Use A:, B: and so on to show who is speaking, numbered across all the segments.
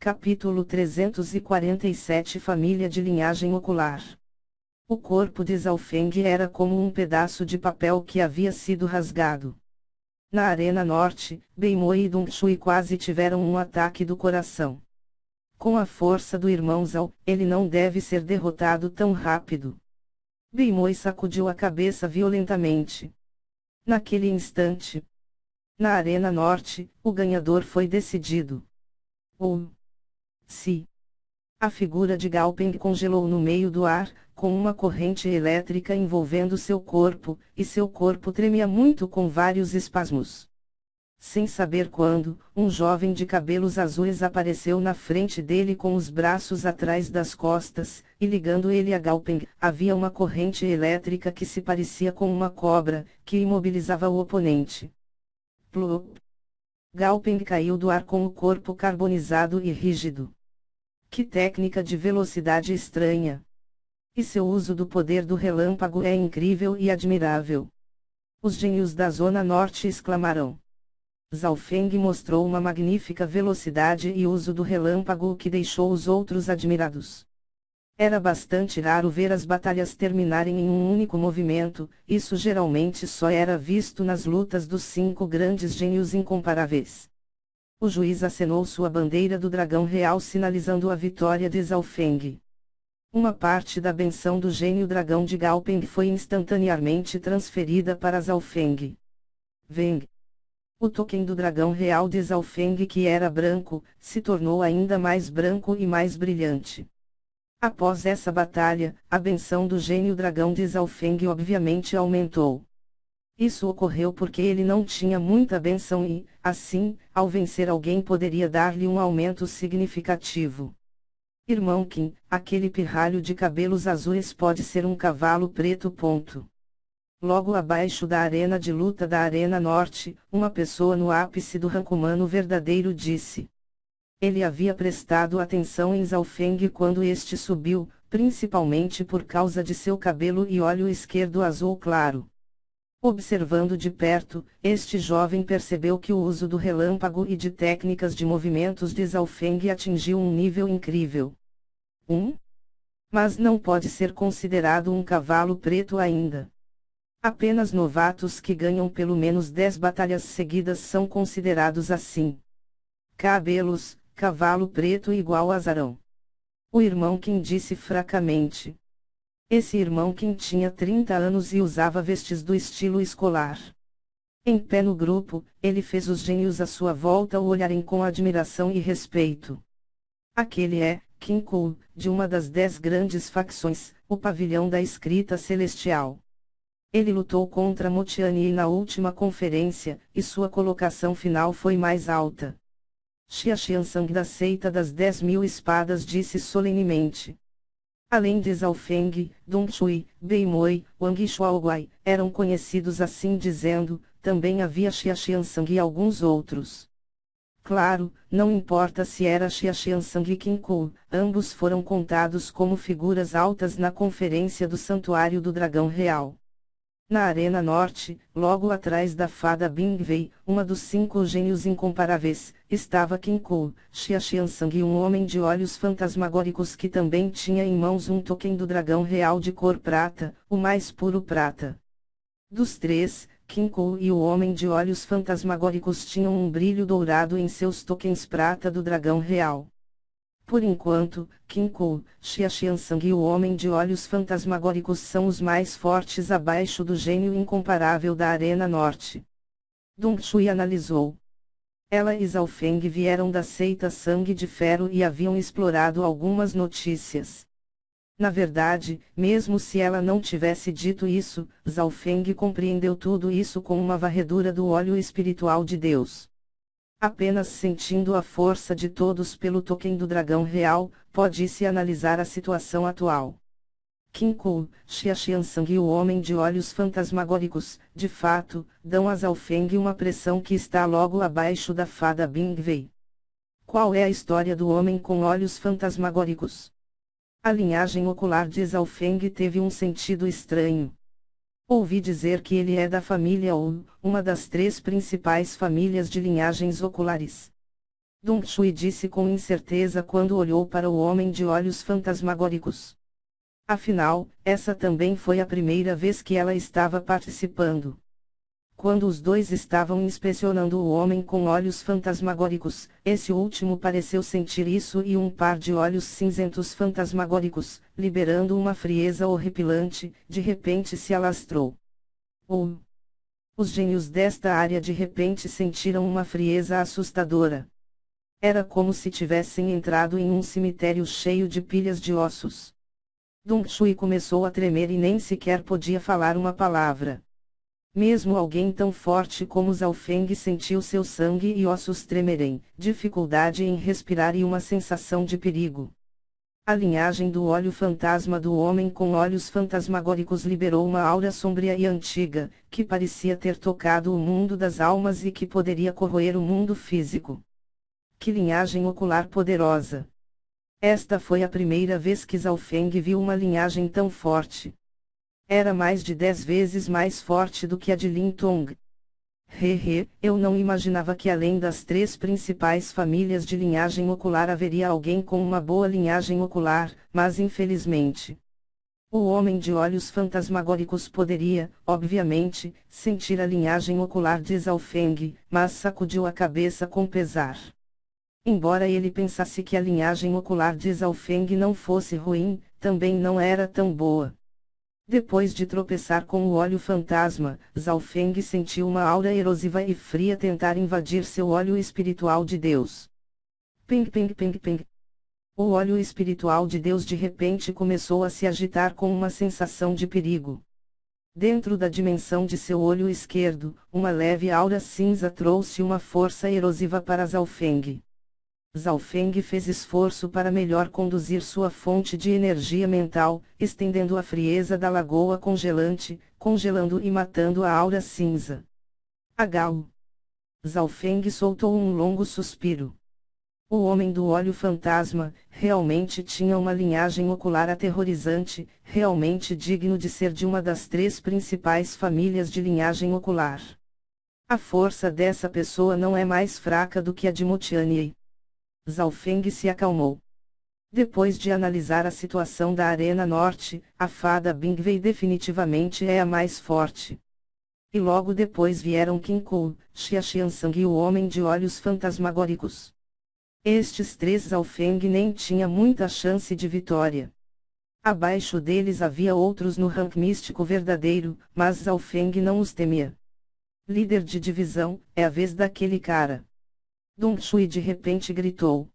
A: Capítulo 347 Família de linhagem ocular. O corpo de Zhaofeng era como um pedaço de papel que havia sido rasgado. Na Arena Norte, Beimoi e Dong Shui quase tiveram um ataque do coração. Com a força do irmão Zhao, ele não deve ser derrotado tão rápido. Beimoi sacudiu a cabeça violentamente. Naquele instante, na Arena Norte, o ganhador foi decidido. Se a figura de Gao Peng congelou no meio do ar, com uma corrente elétrica envolvendo seu corpo, e seu corpo tremia muito com vários espasmos. Sem saber quando, um jovem de cabelos azuis apareceu na frente dele com os braços atrás das costas, e ligando ele a Gao Peng, havia uma corrente elétrica que se parecia com uma cobra, que imobilizava o oponente. Plop! Gao Peng caiu do ar com o corpo carbonizado e rígido. Que técnica de velocidade estranha! E seu uso do poder do relâmpago é incrível e admirável. Os gênios da Zona Norte exclamaram. Zhaofeng mostrou uma magnífica velocidade e uso do relâmpago que deixou os outros admirados. Era bastante raro ver as batalhas terminarem em um único movimento, isso geralmente só era visto nas lutas dos 5 grandes gênios incomparáveis. O juiz acenou sua bandeira do dragão real sinalizando a vitória de Zhaofeng. Uma parte da benção do gênio dragão de Gao Peng foi instantaneamente transferida para Zhaofeng. Veng. O token do dragão real de Zhaofeng, que era branco, se tornou ainda mais branco e mais brilhante. Após essa batalha, a benção do gênio dragão de Zhaofeng obviamente aumentou. Isso ocorreu porque ele não tinha muita benção e, assim, ao vencer alguém poderia dar-lhe um aumento significativo. Irmão Qin, aquele pirralho de cabelos azuis pode ser um cavalo preto. Logo abaixo da arena de luta da Arena Norte, uma pessoa no ápice do rank humano verdadeiro disse. Ele havia prestado atenção em Zhaofeng quando este subiu, principalmente por causa de seu cabelo e olho esquerdo azul claro. Observando de perto, este jovem percebeu que o uso do relâmpago e de técnicas de movimentos de Zhaofeng atingiu um nível incrível. Mas não pode ser considerado um cavalo preto ainda. Apenas novatos que ganham pelo menos 10 batalhas seguidas são considerados assim. Cabelos, cavalo preto igual azarão. O irmão Qin disse fracamente. Esse irmão Qin tinha 30 anos e usava vestes do estilo escolar. Em pé no grupo, ele fez os gênios à sua volta o olharem com admiração e respeito. Aquele é, Qin Ku, de uma das 10 grandes facções, o Pavilhão da Escrita Celestial. Ele lutou contra Motiani na última conferência, e sua colocação final foi mais alta. Xia Xiansang da seita das 10.000 espadas disse solenemente. Além de Zhaofeng, Dong Shui, Beimoi, Wang Shuaoguai, eram conhecidos assim dizendo, também havia Xia Xiansang e alguns outros. Claro, não importa se era Xia Xiansang e Qin Ku, ambos foram contados como figuras altas na conferência do Santuário do Dragão Real. Na Arena Norte, logo atrás da fada Bingwei, uma dos 5 gênios incomparáveis, estava Qin Ku, Xia Xiansang e um homem de olhos fantasmagóricos que também tinha em mãos um token do dragão real de cor prata, o mais puro prata. Dos 3, Qin Ku e o homem de olhos fantasmagóricos tinham um brilho dourado em seus tokens prata do dragão real. Por enquanto, Qin Ku, Xia Xiansang e o homem de olhos fantasmagóricos são os mais fortes abaixo do gênio incomparável da Arena Norte. Dong Shui analisou. Ela e Zhaofeng vieram da seita Sangue de Ferro e haviam explorado algumas notícias. Na verdade, mesmo se ela não tivesse dito isso, Zhaofeng compreendeu tudo isso com uma varredura do óleo espiritual de Deus. Apenas sentindo a força de todos pelo token do dragão real, pode-se analisar a situação atual. Qin Ku, Xia Xiansang e o homem de olhos fantasmagóricos, de fato, dão a Zhaofeng uma pressão que está logo abaixo da fada Bingwei. Qual é a história do homem com olhos fantasmagóricos? A linhagem ocular de Zhaofeng teve um sentido estranho. Ouvi dizer que ele é da família Ou, uma das 3 principais famílias de linhagens oculares. Dong Shui disse com incerteza quando olhou para o homem de olhos fantasmagóricos. Afinal, essa também foi a primeira vez que ela estava participando. Quando os dois estavam inspecionando o homem com olhos fantasmagóricos, esse último pareceu sentir isso e um par de olhos cinzentos fantasmagóricos, liberando uma frieza horripilante, de repente se alastrou. Os gênios desta área de repente sentiram uma frieza assustadora. Era como se tivessem entrado em um cemitério cheio de pilhas de ossos. Dong Shui começou a tremer e nem sequer podia falar uma palavra. Mesmo alguém tão forte como Zhao Feng sentiu seu sangue e ossos tremerem, dificuldade em respirar e uma sensação de perigo. A linhagem do olho fantasma do homem com olhos fantasmagóricos liberou uma aura sombria e antiga, que parecia ter tocado o mundo das almas e que poderia corroer o mundo físico. Que linhagem ocular poderosa! Esta foi a primeira vez que Zhao Feng viu uma linhagem tão forte. Era mais de 10 vezes mais forte do que a de Lin Tong. Eu não imaginava que além das 3 principais famílias de linhagem ocular haveria alguém com uma boa linhagem ocular, mas infelizmente. O homem de olhos fantasmagóricos poderia, obviamente, sentir a linhagem ocular de Zhao Feng, mas sacudiu a cabeça com pesar. Embora ele pensasse que a linhagem ocular de Zhao Feng não fosse ruim, também não era tão boa. Depois de tropeçar com o olho fantasma, Zhao Feng sentiu uma aura erosiva e fria tentar invadir seu olho espiritual de Deus. Ping ping ping ping. O olho espiritual de Deus de repente começou a se agitar com uma sensação de perigo. Dentro da dimensão de seu olho esquerdo, uma leve aura cinza trouxe uma força erosiva para Zhao Feng. Zhao Feng fez esforço para melhor conduzir sua fonte de energia mental, estendendo a frieza da lagoa congelante, congelando e matando a aura cinza. Agao! Zhao Feng soltou um longo suspiro. O homem do olho fantasma, realmente tinha uma linhagem ocular aterrorizante, realmente digno de ser de uma das 3 principais famílias de linhagem ocular. A força dessa pessoa não é mais fraca do que a de Mo Tianyi. Zhao Feng se acalmou. Depois de analisar a situação da Arena Norte, a fada Bingwei definitivamente é a mais forte. E logo depois vieram Qin Ku, Xia Xiansang e o Homem de Olhos Fantasmagóricos. Estes 3 Zhao Feng nem tinha muita chance de vitória. Abaixo deles havia outros no rank místico verdadeiro, mas Zhao Feng não os temia. Líder de divisão, é a vez daquele cara. Dong Shui de repente gritou.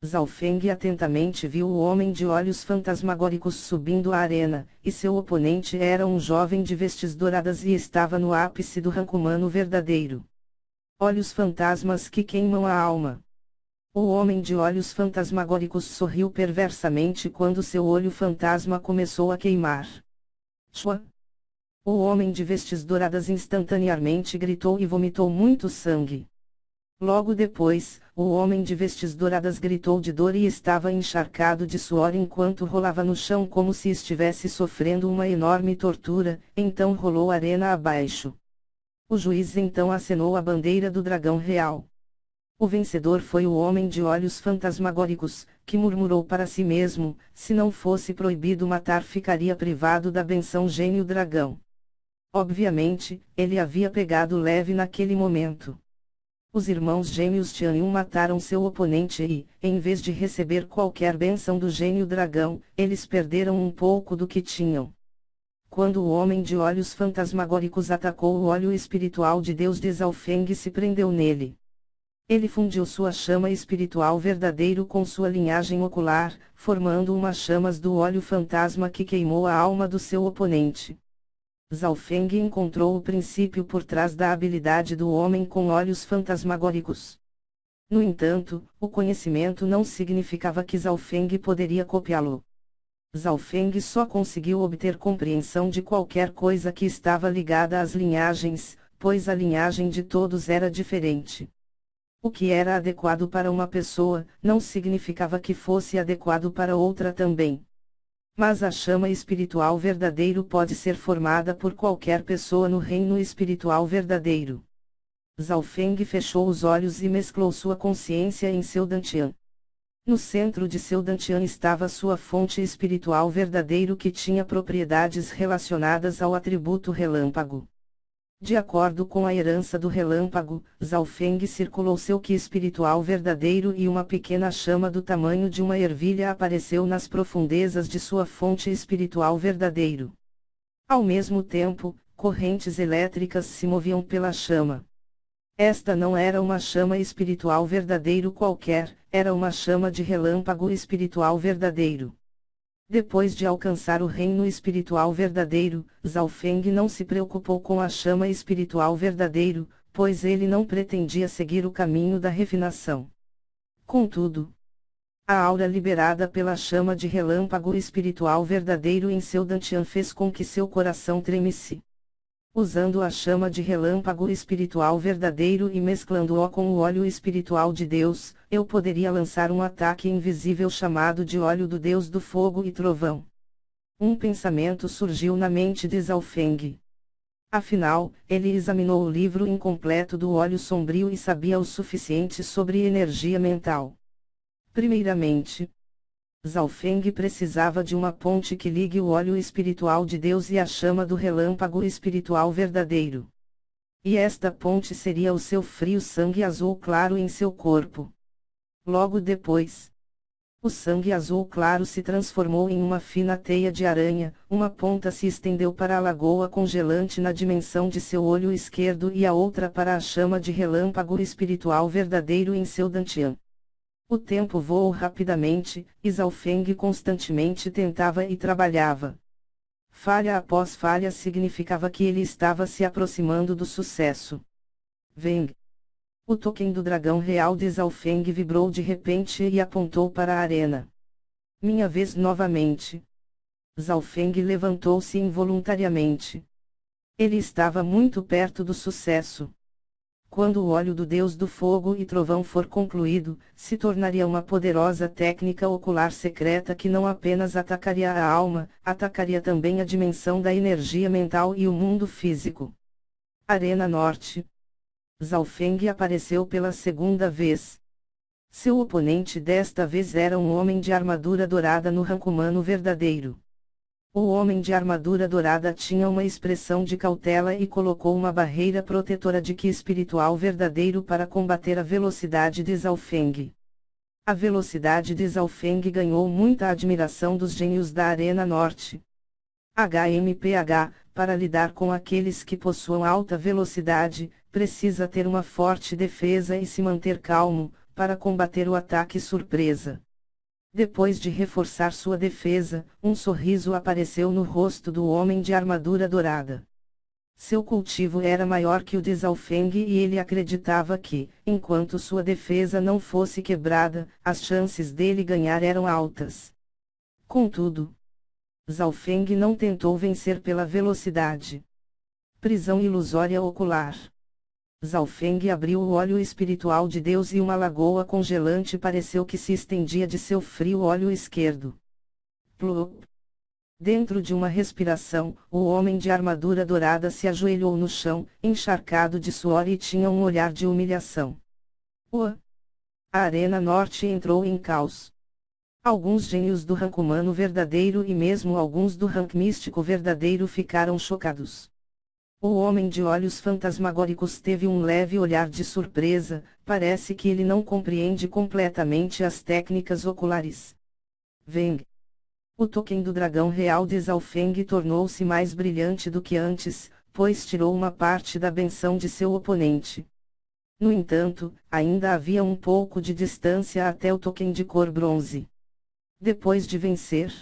A: Zhao Feng atentamente viu o homem de olhos fantasmagóricos subindo a arena, e seu oponente era um jovem de vestes douradas e estava no ápice do rank humano verdadeiro. Olhos fantasmas que queimam a alma. O homem de olhos fantasmagóricos sorriu perversamente quando seu olho fantasma começou a queimar. Chua! O homem de vestes douradas instantaneamente gritou e vomitou muito sangue. Logo depois, o homem de vestes douradas gritou de dor e estava encharcado de suor enquanto rolava no chão como se estivesse sofrendo uma enorme tortura, então rolou arena abaixo. O juiz então acenou a bandeira do dragão real. O vencedor foi o homem de olhos fantasmagóricos, que murmurou para si mesmo, se não fosse proibido matar ficaria privado da benção gênio dragão. Obviamente, ele havia pegado leve naquele momento. Os irmãos gêmeos Tianyun mataram seu oponente e, em vez de receber qualquer bênção do gênio dragão, eles perderam um pouco do que tinham. Quando o homem de olhos fantasmagóricos atacou o olho espiritual de Deus de Zhao Feng se prendeu nele. Ele fundiu sua chama espiritual verdadeiro com sua linhagem ocular, formando umas chamas do olho fantasma que queimou a alma do seu oponente. Zhao Feng encontrou o princípio por trás da habilidade do homem com olhos fantasmagóricos. No entanto, o conhecimento não significava que Zhao Feng poderia copiá-lo. Zhao Feng só conseguiu obter compreensão de qualquer coisa que estava ligada às linhagens, pois a linhagem de todos era diferente. O que era adequado para uma pessoa, não significava que fosse adequado para outra também. Mas a chama espiritual verdadeiro pode ser formada por qualquer pessoa no reino espiritual verdadeiro. Zhao Feng fechou os olhos e mesclou sua consciência em seu dantian. No centro de seu dantian estava sua fonte espiritual verdadeiro que tinha propriedades relacionadas ao atributo relâmpago. De acordo com a herança do relâmpago, Zhao Feng circulou seu Qi espiritual verdadeiro e uma pequena chama do tamanho de uma ervilha apareceu nas profundezas de sua fonte espiritual verdadeiro. Ao mesmo tempo, correntes elétricas se moviam pela chama. Esta não era uma chama espiritual verdadeiro qualquer, era uma chama de relâmpago espiritual verdadeiro. Depois de alcançar o reino espiritual verdadeiro, Zhao Feng não se preocupou com a chama espiritual verdadeiro, pois ele não pretendia seguir o caminho da refinação. Contudo, a aura liberada pela chama de relâmpago espiritual verdadeiro em seu dantian fez com que seu coração tremesse. Usando a chama de relâmpago espiritual verdadeiro e mesclando-o com o óleo espiritual de Deus, eu poderia lançar um ataque invisível chamado de óleo do Deus do fogo e trovão. Um pensamento surgiu na mente de Zhao Feng. Afinal, ele examinou o livro incompleto do óleo sombrio e sabia o suficiente sobre energia mental. Primeiramente, Zhao Feng precisava de uma ponte que ligue o óleo espiritual de Deus e a chama do relâmpago espiritual verdadeiro. E esta ponte seria o seu frio sangue azul claro em seu corpo. Logo depois, o sangue azul claro se transformou em uma fina teia de aranha, uma ponta se estendeu para a lagoa congelante na dimensão de seu olho esquerdo e a outra para a chama de relâmpago espiritual verdadeiro em seu dantian. O tempo voou rapidamente, e Zhao Feng constantemente tentava e trabalhava. Falha após falha significava que ele estava se aproximando do sucesso. Veng. O token do dragão real de Zhao Feng vibrou de repente e apontou para a arena. Minha vez novamente. Zhao Feng levantou-se involuntariamente. Ele estava muito perto do sucesso. Quando o óleo do Deus do fogo e trovão for concluído, se tornaria uma poderosa técnica ocular secreta que não apenas atacaria a alma, atacaria também a dimensão da energia mental e o mundo físico. Arena Norte. Zhao Feng apareceu pela segunda vez. Seu oponente desta vez era um homem de armadura dourada no rank humano verdadeiro. O homem de armadura dourada tinha uma expressão de cautela e colocou uma barreira protetora de Qi espiritual verdadeiro para combater a velocidade de Zhao Feng. A velocidade de Zhao Feng ganhou muita admiração dos gênios da Arena Norte. HMPH, para lidar com aqueles que possuam alta velocidade, precisa ter uma forte defesa e se manter calmo, para combater o ataque surpresa. Depois de reforçar sua defesa, um sorriso apareceu no rosto do homem de armadura dourada. Seu cultivo era maior que o de Zhao Feng e ele acreditava que, enquanto sua defesa não fosse quebrada, as chances dele ganhar eram altas. Contudo, Zhao Feng não tentou vencer pela velocidade. Prisão ilusória ocular. Zhao Feng abriu o óleo espiritual de Deus e uma lagoa congelante pareceu que se estendia de seu frio olho esquerdo. Plup. Dentro de uma respiração, o homem de armadura dourada se ajoelhou no chão, encharcado de suor e tinha um olhar de humilhação. A Arena Norte entrou em caos. Alguns gênios do rank humano verdadeiro e mesmo alguns do rank místico verdadeiro ficaram chocados. O homem de olhos fantasmagóricos teve um leve olhar de surpresa, parece que ele não compreende completamente as técnicas oculares. Veng. O token do dragão real de Zhao Feng tornou-se mais brilhante do que antes, pois tirou uma parte da benção de seu oponente. No entanto, ainda havia um pouco de distância até o token de cor bronze. Depois de vencer,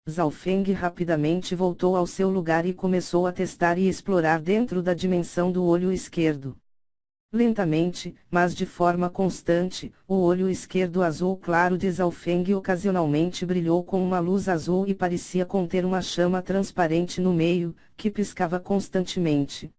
A: Zhao Feng rapidamente voltou ao seu lugar e começou a testar e explorar dentro da dimensão do olho esquerdo. Lentamente, mas de forma constante, o olho esquerdo azul claro de Zhao Feng ocasionalmente brilhou com uma luz azul e parecia conter uma chama transparente no meio, que piscava constantemente.